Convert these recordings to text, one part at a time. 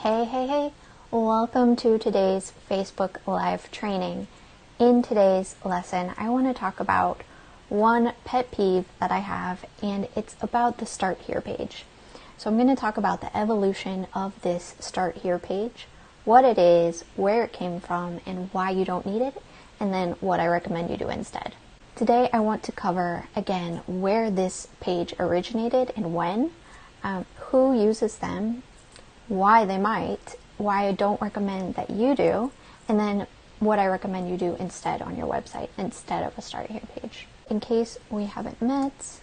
Hey, welcome to today's Facebook Live training. In today's lesson, I want to talk about one pet peeve that I have, and it's about the Start Here page. So I'm going to talk about the evolution of this Start Here page, what it is, where it came from, and why you don't need it, and then what I recommend you do instead. Today I want to cover, again, where this page originated and when, who uses them, why they might, why I don't recommend that you do, and then what I recommend you do instead on your website instead of a Start Here page. In case we haven't met,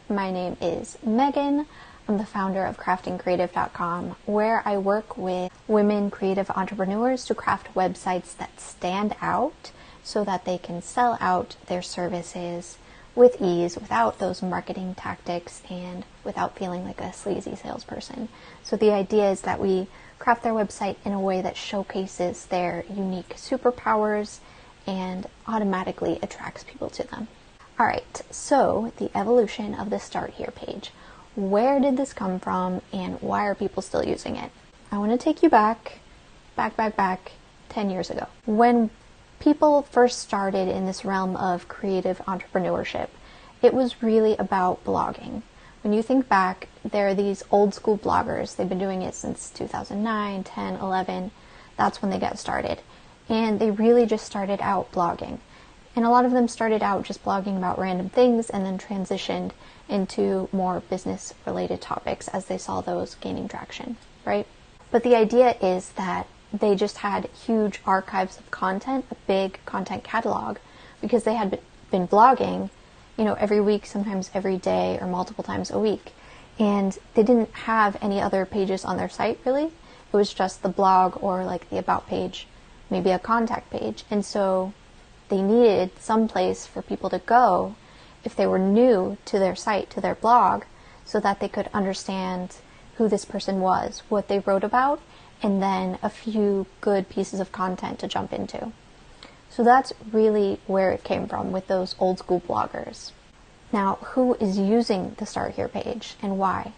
my name is Megan. I'm the founder of craftingcreative.com, where I work with women creative entrepreneurs to craft websites that stand out so that they can sell out their services with ease, without those marketing tactics and without feeling like a sleazy salesperson. So the idea is that we craft their website in a way that showcases their unique superpowers and automatically attracts people to them. Alright, so the evolution of the Start Here page. Where did this come from and why are people still using it? I want to take you back 10 years ago. When people first started in this realm of creative entrepreneurship, it was really about blogging. When you think back, there are these old school bloggers. They've been doing it since 2009, 10, 11. That's when they got started. And they really just started out blogging. And a lot of them started out just blogging about random things and then transitioned into more business related topics as they saw those gaining traction, right? But the idea is that they just had huge archives of content, a big content catalog, because they had been blogging, every week, sometimes every day, or multiple times a week. And they didn't have any other pages on their site, really. It was just the blog or like the About page, maybe a contact page. And so they needed some place for people to go if they were new to their site, to their blog, so that they could understand who this person was, what they wrote about, and then a few good pieces of content to jump into. So that's really where it came from with those old school bloggers. Now, who is using the Start Here page and why?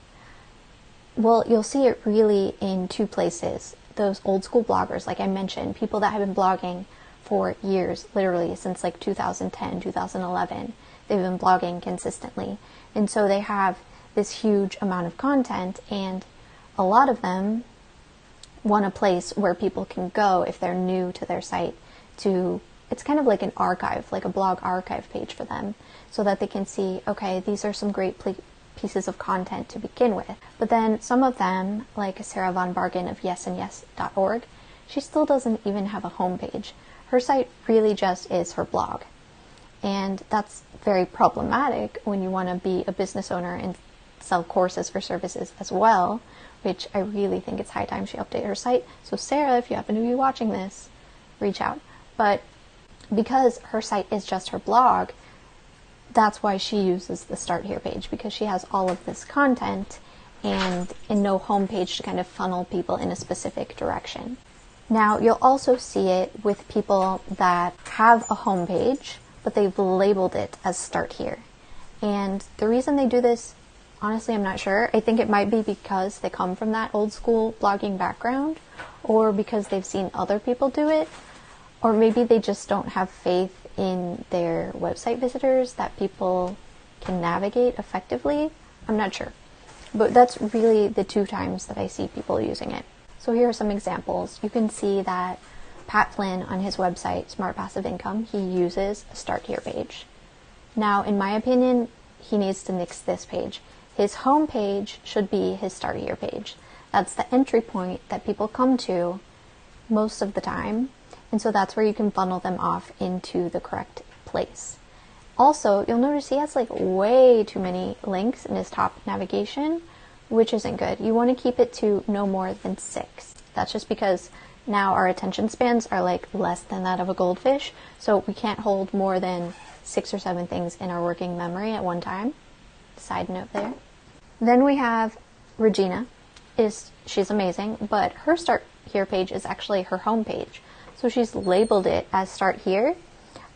Well, you'll see it really in two places. Those old school bloggers, like I mentioned, people that have been blogging for years, literally since like 2010, 2011, they've been blogging consistently. And so they have this huge amount of content, and a lot of them want a place where people can go if they're new to their site it's kind of like an archive, like a blog archive page for them, so that they can see, okay, these are some great pieces of content to begin with. But then some of them, like Sarah Von Bargen of yesandyes.org, she still doesn't even have a homepage. Her site really just is her blog. And that's very problematic when you want to be a business owner and sell courses or services as well, which I really think it's high time she update her site. So Sarah, if you happen to be watching this, reach out. But because her site is just her blog, that's why she uses the Start Here page, because she has all of this content and no homepage to kind of funnel people in a specific direction. Now, you'll also see it with people that have a homepage, but they've labeled it as Start Here. And the reason they do this, honestly, I'm not sure. I think it might be because they come from that old school blogging background, or because they've seen other people do it, or maybe they just don't have faith in their website visitors that people can navigate effectively. I'm not sure. But that's really the two times that I see people using it. So here are some examples. You can see that Pat Flynn on his website, Smart Passive Income, he uses a Start Here page. Now, in my opinion, he needs to nix this page. His home page should be his Start Here page. That's the entry point that people come to most of the time. And so that's where you can funnel them off into the correct place. Also, you'll notice he has like way too many links in his top navigation, which isn't good. You want to keep it to no more than 6. That's just because now our attention spans are like less than that of a goldfish. So we can't hold more than 6 or 7 things in our working memory at one time. Side note there. Then we have Regina. She's amazing, but her Start Here page is actually her home page. So she's labeled it as Start Here,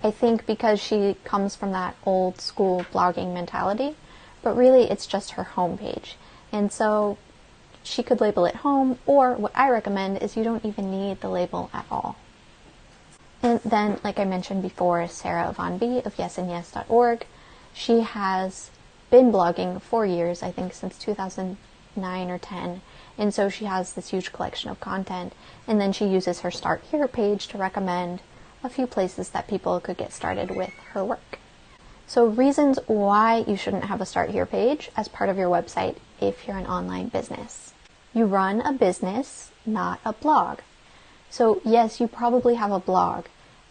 I think because she comes from that old school blogging mentality, but really it's just her homepage. And so she could label it home, or what I recommend is you don't even need the label at all. And then, like I mentioned before, Sarah Von B of yesandyes.org, she has been blogging for years, I think since 2009 or 10, and so she has this huge collection of content, and then she uses her Start Here page to recommend a few places that people could get started with her work. So reasons why you shouldn't have a Start Here page as part of your website if you're an online business. You run a business, not a blog. So yes, you probably have a blog,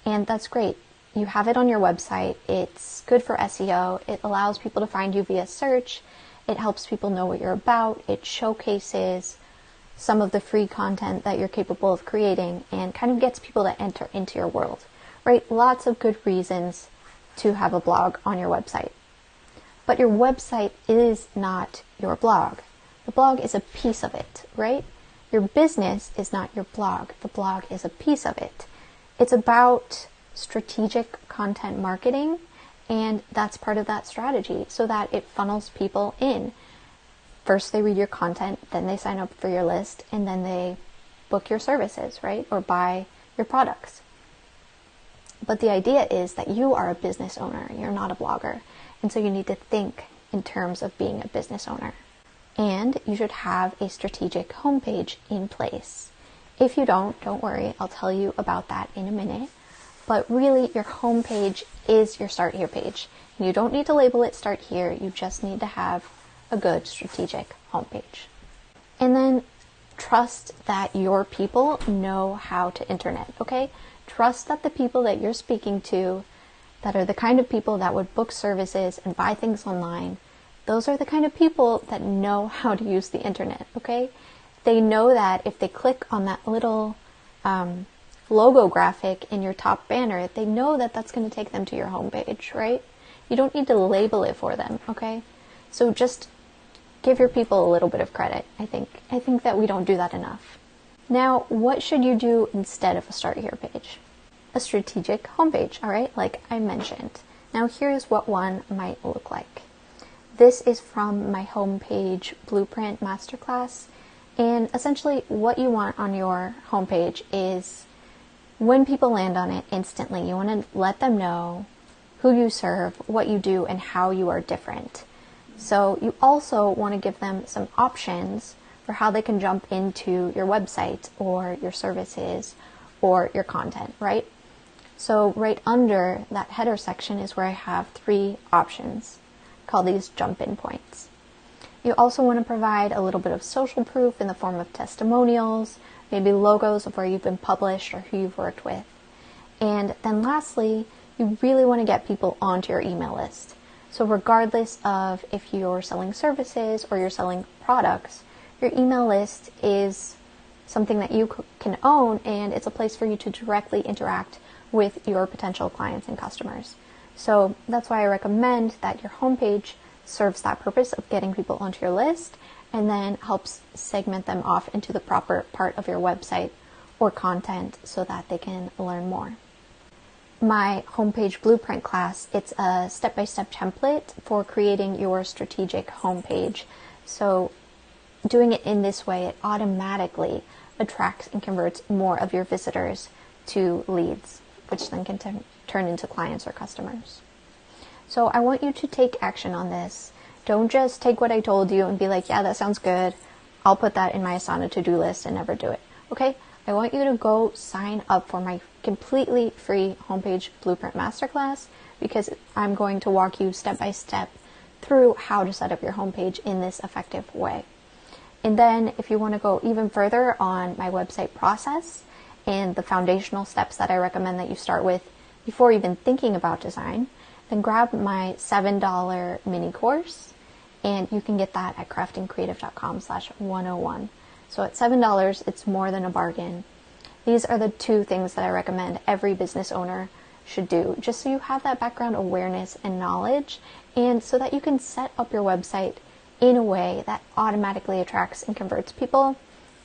and that's great. You have it on your website. It's good for SEO. It allows people to find you via search. It helps people know what you're about. It showcases some of the free content that you're capable of creating and kind of gets people to enter into your world, right? Lots of good reasons to have a blog on your website. But your website is not your blog. The blog is a piece of it, right? Your business is not your blog. The blog is a piece of it. It's about strategic content marketing, and that's part of that strategy so that it funnels people in. First they read your content, then they sign up for your list, and then they book your services, right? Or buy your products. But the idea is that you are a business owner. You're not a blogger. And so you need to think in terms of being a business owner. And you should have a strategic homepage in place. If you don't worry, I'll tell you about that in a minute. But really, your homepage is your Start Here page. You don't need to label it Start Here. You just need to have a good strategic homepage. And then trust that your people know how to internet, okay? Trust that the people that you're speaking to, that are the kind of people that would book services and buy things online, those are the kind of people that know how to use the internet, okay? They know that if they click on that little logo graphic in your top banner, they know that that's going to take them to your homepage, right? You don't need to label it for them, okay? So just give your people a little bit of credit, I think. I think that we don't do that enough. Now, what should you do instead of a Start Here page? A strategic homepage, all right, like I mentioned. Now, here's what one might look like. This is from my homepage blueprint masterclass, and essentially what you want on your homepage is when people land on it instantly, you want to let them know who you serve, what you do, and how you are different. So you also want to give them some options for how they can jump into your website or your services or your content, right? So right under that header section is where I have 3 options. Call these jump-in points. You also want to provide a little bit of social proof in the form of testimonials, maybe logos of where you've been published or who you've worked with. And then lastly, you really want to get people onto your email list. So regardless of if you're selling services or you're selling products, your email list is something that you can own, and it's a place for you to directly interact with your potential clients and customers. So that's why I recommend that your homepage serves that purpose of getting people onto your list and then helps segment them off into the proper part of your website or content so that they can learn more. My homepage blueprint class, it's a step-by-step template for creating your strategic homepage. So doing it in this way, it automatically attracts and converts more of your visitors to leads, which then can turn into clients or customers. So I want you to take action on this. Don't just take what I told you and be like, yeah, that sounds good. I'll put that in my Asana to-do list and never do it. Okay? I want you to go sign up for my completely free homepage blueprint masterclass, because I'm going to walk you step by step through how to set up your homepage in this effective way. And then if you want to go even further on my website process and the foundational steps that I recommend that you start with before even thinking about design, then grab my $7 mini course, and you can get that at craftingcreative.com/101. So at $7, it's more than a bargain. These are the 2 things that I recommend every business owner should do, just so you have that background awareness and knowledge, and so that you can set up your website in a way that automatically attracts and converts people,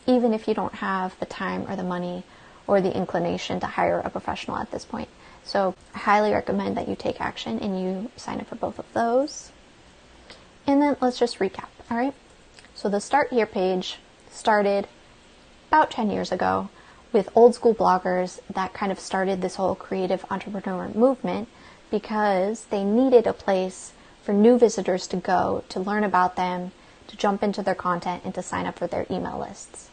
even if you don't have the time or the money or the inclination to hire a professional at this point. So I highly recommend that you take action and you sign up for both of those. And then let's just recap, all right? So the Start Here page started about 10 years ago with old school bloggers that kind of started this whole creative entrepreneur movement because they needed a place for new visitors to go to learn about them, to jump into their content, and to sign up for their email lists.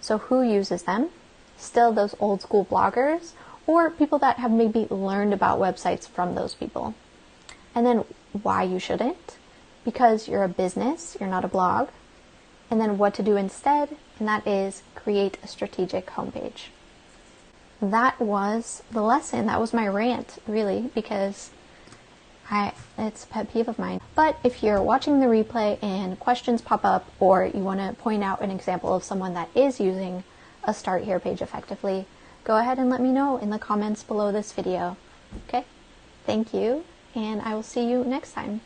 So who uses them? Still those old school bloggers, or people that have maybe learned about websites from those people. And then why you shouldn't? Because you're a business, you're not a blog. And then what to do instead, and that is create a strategic homepage. That was the lesson. That was my rant, really, because it's a pet peeve of mine. But if you're watching the replay and questions pop up, or you want to point out an example of someone that is using a Start Here page effectively, go ahead and let me know in the comments below this video. Okay? Thank you, and I will see you next time.